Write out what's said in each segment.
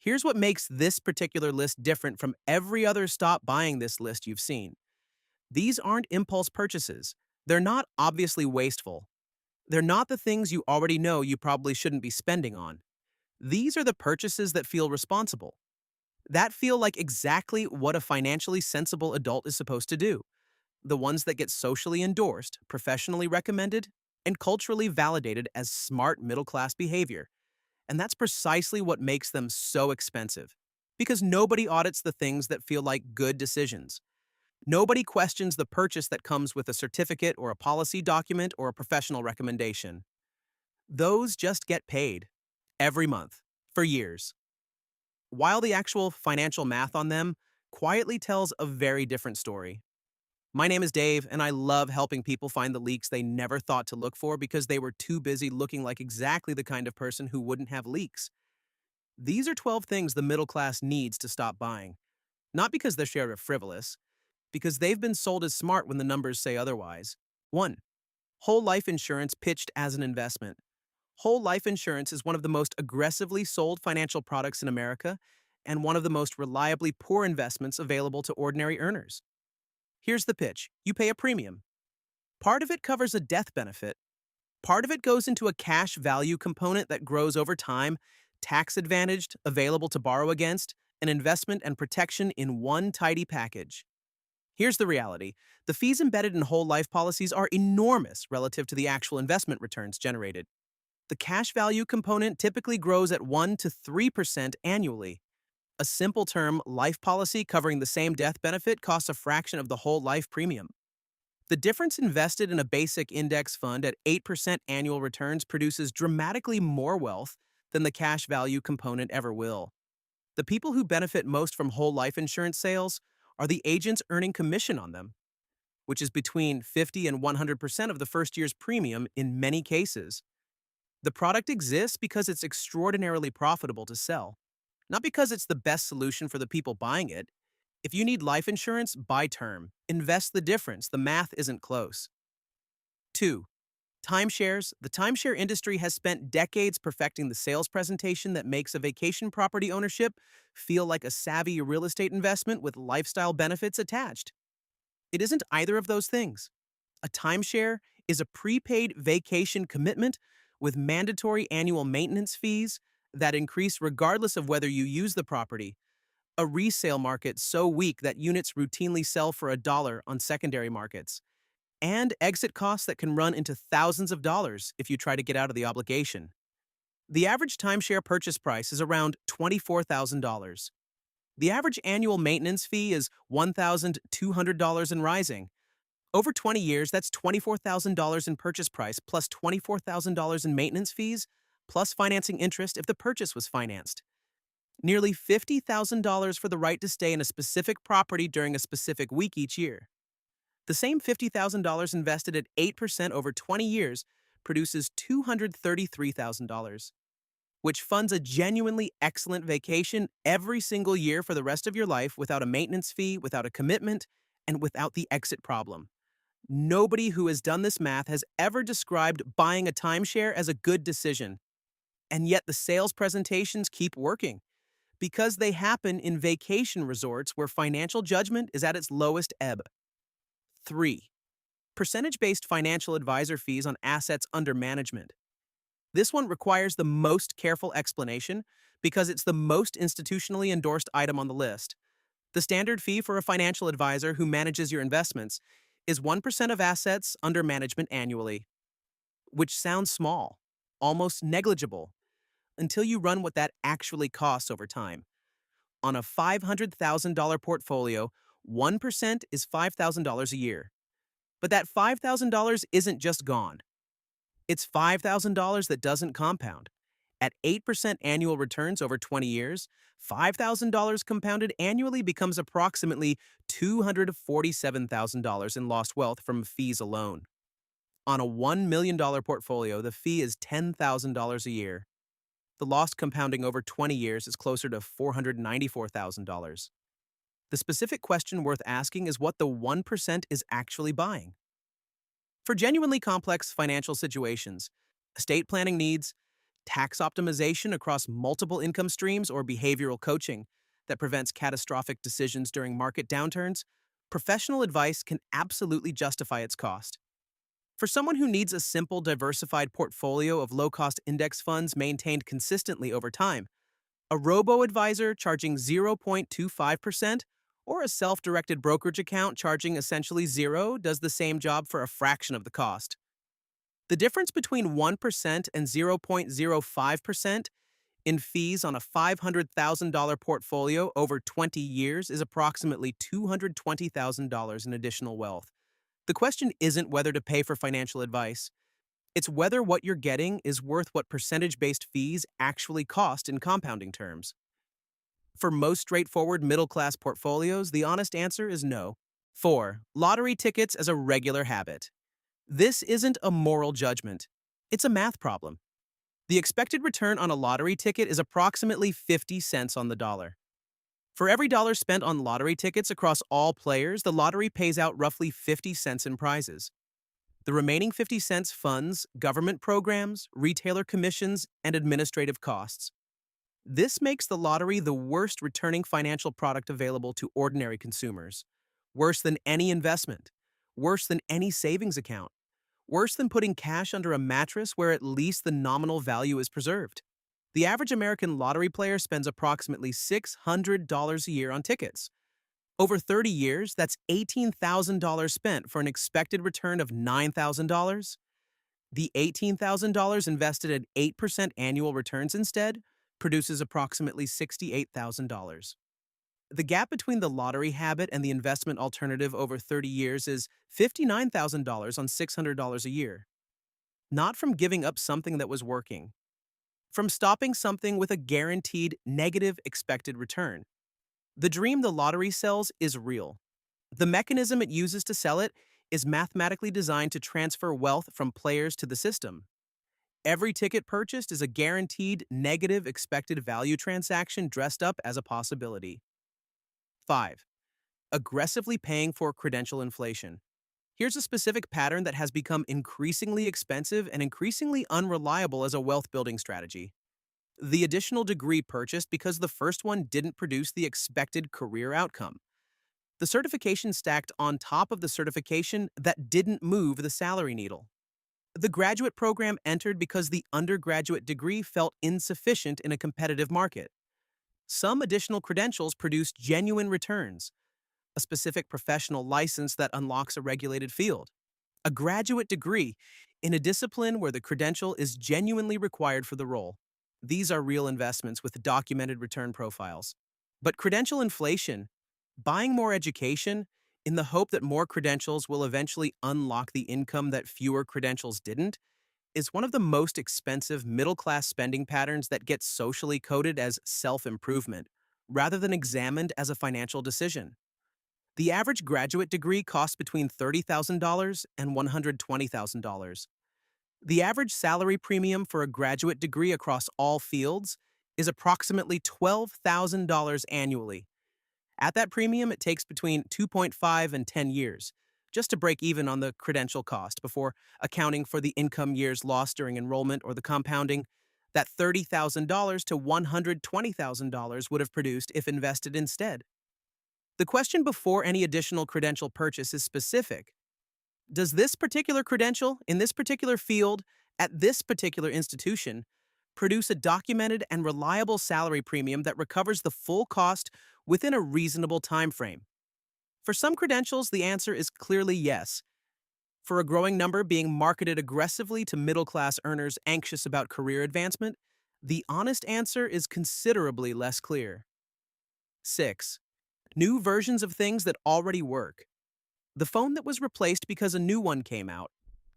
Here's what makes this particular list different from every other stop buying this list you've seen. These aren't impulse purchases. They're not obviously wasteful. They're not the things you already know you probably shouldn't be spending on. These are the purchases that feel responsible, that feel like exactly what a financially sensible adult is supposed to do. The ones that get socially endorsed, professionally recommended, and culturally validated as smart middle class behavior. And that's precisely what makes them so expensive. Because nobody audits the things that feel like good decisions. Nobody questions the purchase that comes with a certificate or a policy document or a professional recommendation. Those just get paid every month for years, while the actual financial math on them quietly tells a very different story. My name is Dave, and I love helping people find the leaks they never thought to look for because they were too busy looking like exactly the kind of person who wouldn't have leaks. These are 12 things the middle class needs to stop buying. Not because they're sort of frivolous, because they've been sold as smart when the numbers say otherwise. 1. Whole life insurance pitched as an investment. Whole life insurance is one of the most aggressively sold financial products in America and one of the most reliably poor investments available to ordinary earners. Here's the pitch. You pay a premium. Part of it covers a death benefit. Part of it goes into a cash value component that grows over time, tax advantaged, available to borrow against, an investment and protection in one tidy package. Here's the reality. The fees embedded in whole life policies are enormous relative to the actual investment returns generated. The cash value component typically grows at 1 to 3% annually. A simple term life policy covering the same death benefit costs a fraction of the whole life premium. The difference invested in a basic index fund at 8% annual returns produces dramatically more wealth than the cash value component ever will. The people who benefit most from whole life insurance sales are the agents earning commission on them, which is between 50 and 100% of the first year's premium in many cases. The product exists because it's extraordinarily profitable to sell, not because it's the best solution for the people buying it. If you need life insurance, buy term. Invest the difference. The math isn't close. 2. Timeshares. The timeshare industry has spent decades perfecting the sales presentation that makes a vacation property ownership feel like a savvy real estate investment with lifestyle benefits attached. It isn't either of those things. A timeshare is a prepaid vacation commitment with mandatory annual maintenance fees that increase regardless of whether you use the property, a resale market so weak that units routinely sell for $1 on secondary markets, and exit costs that can run into thousands of dollars if you try to get out of the obligation. The average timeshare purchase price is around $24,000. The average annual maintenance fee is $1,200 and rising. Over 20 years, that's $24,000 in purchase price plus $24,000 in maintenance fees, plus financing interest if the purchase was financed. Nearly $50,000 for the right to stay in a specific property during a specific week each year. The same $50,000 invested at 8% over 20 years produces $233,000, which funds a genuinely excellent vacation every single year for the rest of your life without a maintenance fee, without a commitment, and without the exit problem. Nobody who has done this math has ever described buying a timeshare as a good decision. And yet the sales presentations keep working because they happen in vacation resorts where financial judgment is at its lowest ebb. 3. Percentage-based financial advisor fees on assets under management. This one requires the most careful explanation because it's the most institutionally endorsed item on the list. The standard fee for a financial advisor who manages your investments is 1% of assets under management annually, which sounds small, almost negligible, until you run what that actually costs over time. On a $500,000 portfolio, 1% is $5,000 a year. But that $5,000 isn't just gone. It's $5,000 that doesn't compound. At 8% annual returns over 20 years, $5,000 compounded annually becomes approximately $247,000 in lost wealth from fees alone. On a $1 million portfolio, the fee is $10,000 a year. The lost compounding over 20 years is closer to $494,000. The specific question worth asking is what the 1% is actually buying. For genuinely complex financial situations, estate planning needs, tax optimization across multiple income streams, or behavioral coaching that prevents catastrophic decisions during market downturns, professional advice can absolutely justify its cost. For someone who needs a simple, diversified portfolio of low cost index funds maintained consistently over time, a robo advisor charging 0.25% or a self directed brokerage account charging essentially zero does the same job for a fraction of the cost. The difference between 1% and 0.05% in fees on a $500,000 portfolio over 20 years is approximately $220,000 in additional wealth. The question isn't whether to pay for financial advice, it's whether what you're getting is worth what percentage based fees actually cost in compounding terms. For most straightforward middle class portfolios, the honest answer is no. 4. Lottery tickets as a regular habit. This isn't a moral judgment, it's a math problem. The expected return on a lottery ticket is approximately 50 cents on the dollar. For every dollar spent on lottery tickets across all players, the lottery pays out roughly 50 cents in prizes. The remaining 50 cents funds government programs, retailer commissions, and administrative costs. This makes the lottery the worst returning financial product available to ordinary consumers. Worse than any investment. Worse than any savings account. Worse than putting cash under a mattress where at least the nominal value is preserved. The average American lottery player spends approximately $600 a year on tickets. Over 30 years, that's $18,000 spent for an expected return of $9,000. The $18,000 invested at 8% annual returns instead produces approximately $68,000. The gap between the lottery habit and the investment alternative over 30 years is $59,000 on $600 a year. Not from giving up something that was working, from stopping something with a guaranteed negative expected return. The dream the lottery sells is real. The mechanism it uses to sell it is mathematically designed to transfer wealth from players to the system. Every ticket purchased is a guaranteed negative expected value transaction dressed up as a possibility. 5. Aggressively paying for credential inflation. Here's a specific pattern that has become increasingly expensive and increasingly unreliable as a wealth building strategy. The additional degree purchased because the first one didn't produce the expected career outcome. The certification stacked on top of the certification that didn't move the salary needle. The graduate program entered because the undergraduate degree felt insufficient in a competitive market. Some additional credentials produced genuine returns, a specific professional license that unlocks a regulated field, a graduate degree in a discipline where the credential is genuinely required for the role. These are real investments with documented return profiles. But credential inflation, buying more education in the hope that more credentials will eventually unlock the income that fewer credentials didn't, is one of the most expensive middle-class spending patterns that gets socially coded as self-improvement, rather than examined as a financial decision. The average graduate degree costs between $30,000 and $120,000. The average salary premium for a graduate degree across all fields is approximately $12,000 annually. At that premium, it takes between 2.5 and 10 years just to break even on the credential cost before accounting for the income years lost during enrollment or the compounding that $30,000 to $120,000 would have produced if invested instead. The question before any additional credential purchase is specific. Does this particular credential, in this particular field, at this particular institution, produce a documented and reliable salary premium that recovers the full cost within a reasonable time frame? For some credentials, the answer is clearly yes. For a growing number being marketed aggressively to middle-class earners anxious about career advancement, the honest answer is considerably less clear. 6. New versions of things that already work. The phone that was replaced because a new one came out,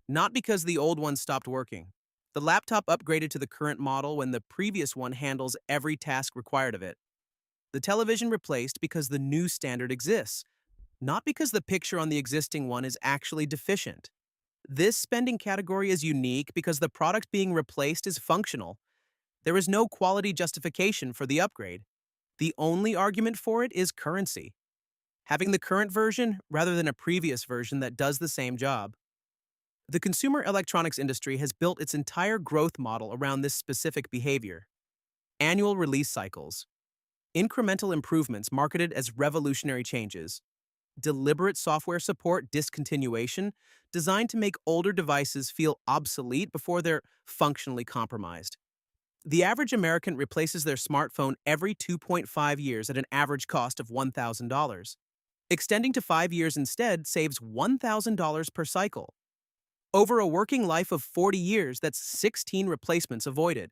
not because the old one stopped working. The laptop upgraded to the current model when the previous one handles every task required of it. The television replaced because the new standard exists, not because the picture on the existing one is actually deficient. This spending category is unique because the product being replaced is functional. There is no quality justification for the upgrade. The only argument for it is currency. Having the current version rather than a previous version that does the same job. The consumer electronics industry has built its entire growth model around this specific behavior. Annual release cycles, incremental improvements marketed as revolutionary changes, deliberate software support discontinuation designed to make older devices feel obsolete before they're functionally compromised. The average American replaces their smartphone every 2.5 years at an average cost of $1,000. Extending to 5 years instead saves $1,000 per cycle. Over a working life of 40 years, that's 16 replacements avoided.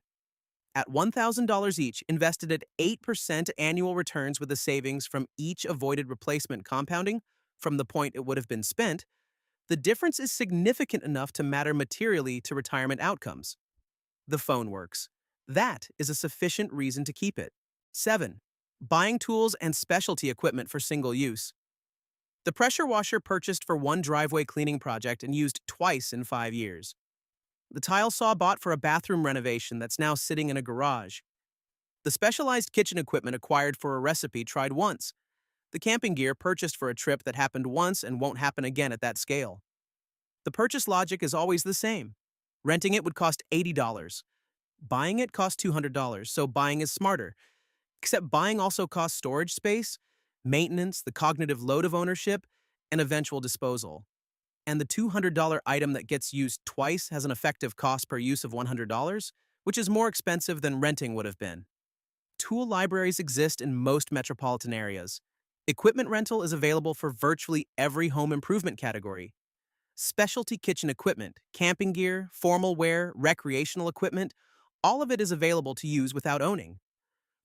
At $1,000 each, invested at 8% annual returns with the savings from each avoided replacement compounding from the point it would have been spent, the difference is significant enough to matter materially to retirement outcomes. The phone works. That is a sufficient reason to keep it. 7. Buying tools and specialty equipment for single use. The pressure washer purchased for one driveway cleaning project and used twice in 5 years. The tile saw bought for a bathroom renovation that's now sitting in a garage. The specialized kitchen equipment acquired for a recipe tried once. The camping gear purchased for a trip that happened once and won't happen again at that scale. The purchase logic is always the same. Renting it would cost $80. Buying it costs $200, so buying is smarter. Except buying also costs storage space, maintenance, the cognitive load of ownership, and eventual disposal. And the $200 item that gets used twice has an effective cost per use of $100, which is more expensive than renting would have been. Tool libraries exist in most metropolitan areas. Equipment rental is available for virtually every home improvement category. Specialty kitchen equipment, camping gear, formal wear, recreational equipment, all of it is available to use without owning.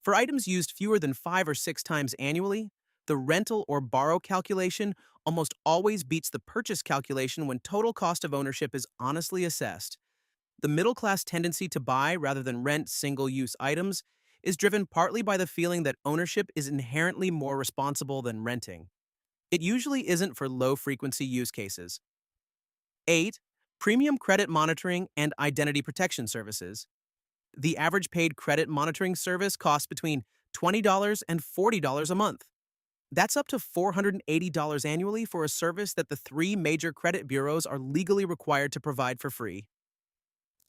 For items used fewer than 5 or 6 times annually, the rental or borrow calculation almost always beats the purchase calculation when total cost of ownership is honestly assessed. The middle class tendency to buy rather than rent single use items is driven partly by the feeling that ownership is inherently more responsible than renting. It usually isn't for low frequency use cases. 8. Premium credit monitoring and identity protection services. The average paid credit monitoring service costs between $20 and $40 a month. That's up to $480 annually for a service that the 3 major credit bureaus are legally required to provide for free.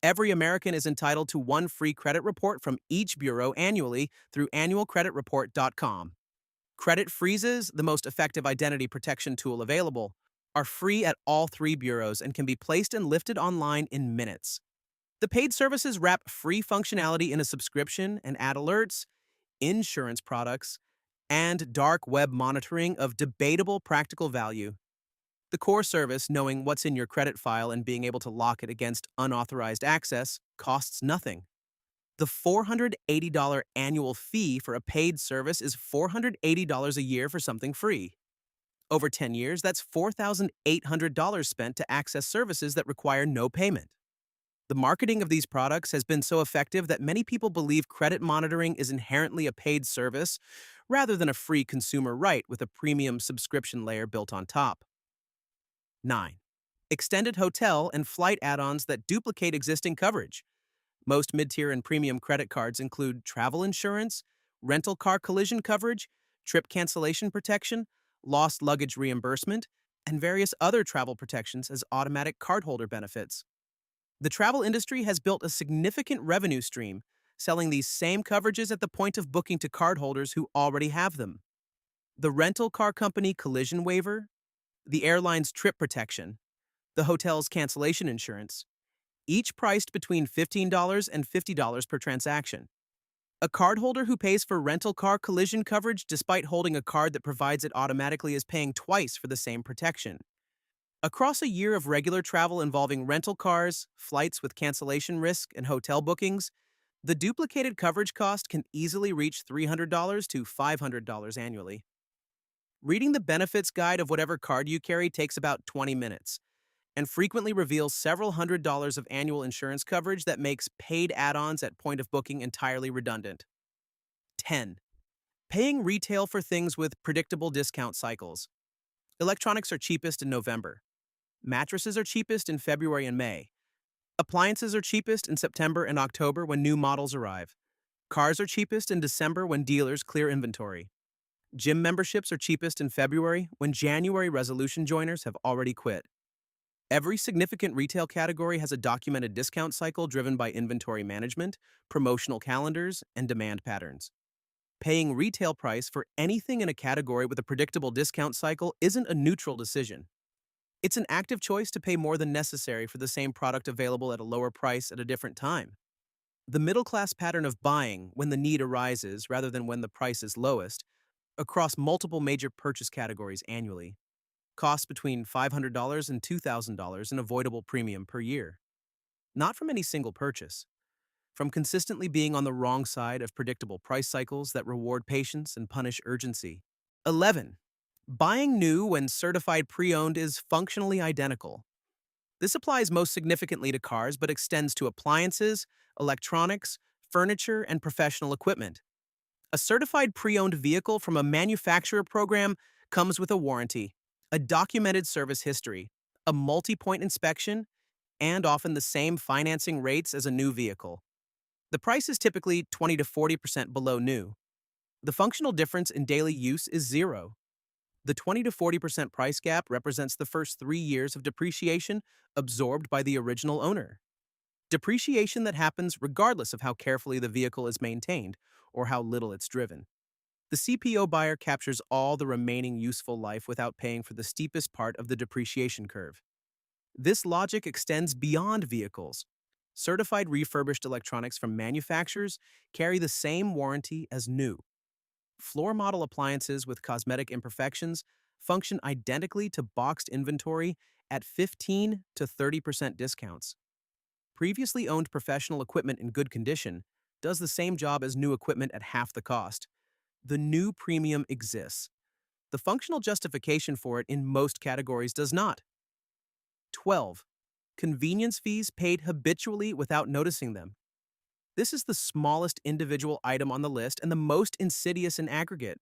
Every American is entitled to one free credit report from each bureau annually through annualcreditreport.com. Credit freezes, the most effective identity protection tool available, are free at all 3 bureaus and can be placed and lifted online in minutes. The paid services wrap free functionality in a subscription and add alerts, insurance products, and dark web monitoring of debatable practical value. The core service, knowing what's in your credit file and being able to lock it against unauthorized access, costs nothing. The $480 annual fee for a paid service is $480 a year for something free. Over 10 years, that's $4,800 spent to access services that require no payment. The marketing of these products has been so effective that many people believe credit monitoring is inherently a paid service rather than a free consumer right with a premium subscription layer built on top. 9. Extended hotel and flight add-ons that duplicate existing coverage. Most mid-tier and premium credit cards include travel insurance, rental car collision coverage, trip cancellation protection, lost luggage reimbursement, and various other travel protections as automatic cardholder benefits. The travel industry has built a significant revenue stream, selling these same coverages at the point of booking to cardholders who already have them. The rental car company collision waiver, the airline's trip protection, the hotel's cancellation insurance, each priced between $15 and $50 per transaction. A cardholder who pays for rental car collision coverage despite holding a card that provides it automatically is paying twice for the same protection. Across a year of regular travel involving rental cars, flights with cancellation risk, and hotel bookings, the duplicated coverage cost can easily reach $300 to $500 annually. Reading the benefits guide of whatever card you carry takes about 20 minutes and frequently reveals several $100s of annual insurance coverage that makes paid add-ons at point of booking entirely redundant. 10. Paying retail for things with predictable discount cycles. Electronics are cheapest in November. Mattresses are cheapest in February and May. Appliances are cheapest in September and October when new models arrive. Cars are cheapest in December when dealers clear inventory. Gym memberships are cheapest in February when January resolution joiners have already quit. Every significant retail category has a documented discount cycle driven by inventory management, promotional calendars, and demand patterns. Paying retail price for anything in a category with a predictable discount cycle isn't a neutral decision. It's an active choice to pay more than necessary for the same product available at a lower price at a different time. The middle class pattern of buying when the need arises rather than when the price is lowest across multiple major purchase categories annually costs between $500 and $2,000 in avoidable premium per year. Not from any single purchase, from consistently being on the wrong side of predictable price cycles that reward patience and punish urgency. 11. Buying new when certified pre-owned is functionally identical. This applies most significantly to cars but extends to appliances, electronics, furniture, and professional equipment. A certified pre-owned vehicle from a manufacturer program comes with a warranty, a documented service history, a multi-point inspection, and often the same financing rates as a new vehicle. The price is typically 20 to 40% below new. The functional difference in daily use is zero. The 20 to 40% price gap represents the first 3 years of depreciation absorbed by the original owner. Depreciation that happens regardless of how carefully the vehicle is maintained or how little it's driven. The CPO buyer captures all the remaining useful life without paying for the steepest part of the depreciation curve. This logic extends beyond vehicles. Certified refurbished electronics from manufacturers carry the same warranty as new. Floor model appliances with cosmetic imperfections function identically to boxed inventory at 15 to 30% discounts. Previously owned professional equipment in good condition does the same job as new equipment at half the cost. The new premium exists. The functional justification for it in most categories does not. 12. Convenience fees paid habitually without noticing them. This is the smallest individual item on the list and the most insidious in aggregate.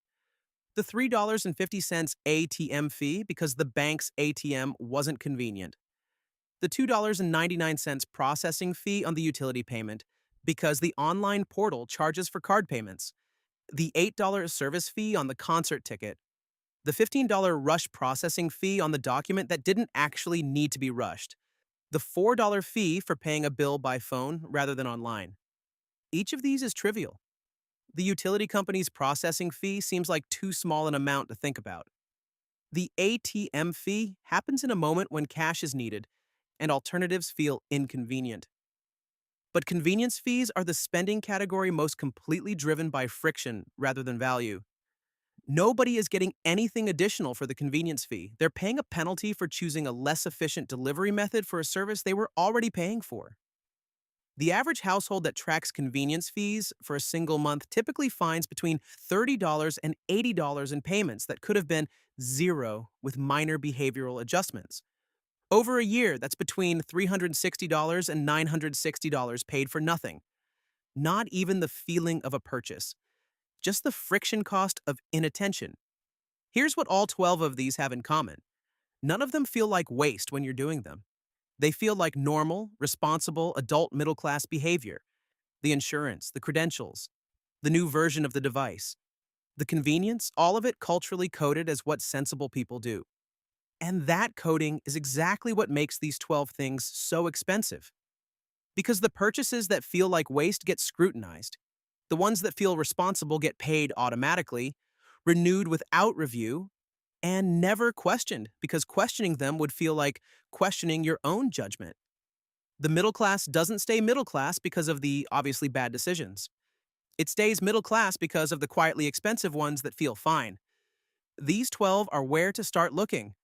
The $3.50 ATM fee because the bank's ATM wasn't convenient. The $2.99 processing fee on the utility payment because the online portal charges for card payments. The $8 service fee on the concert ticket. The $15 rush processing fee on the document that didn't actually need to be rushed. The $4 fee for paying a bill by phone rather than online. Each of these is trivial. The utility company's processing fee seems like too small an amount to think about. The ATM fee happens in a moment when cash is needed and alternatives feel inconvenient. But convenience fees are the spending category most completely driven by friction rather than value. Nobody is getting anything additional for the convenience fee. They're paying a penalty for choosing a less efficient delivery method for a service they were already paying for. The average household that tracks convenience fees for a single month typically finds between $30 and $80 in payments that could have been zero with minor behavioral adjustments. Over a year, that's between $360 and $960 paid for nothing. Not even the feeling of a purchase, just the friction cost of inattention. Here's what all 12 of these have in common. None of them feel like waste when you're doing them. They feel like normal, responsible, adult middle-class behavior. The insurance, the credentials, the new version of the device, the convenience, all of it culturally coded as what sensible people do. And that coding is exactly what makes these 12 things so expensive. Because the purchases that feel like waste get scrutinized. The ones that feel responsible get paid automatically, renewed without review, and never questioned because questioning them would feel like questioning your own judgment. The middle class doesn't stay middle class because of the obviously bad decisions. It stays middle class because of the quietly expensive ones that feel fine. These 12 are where to start looking,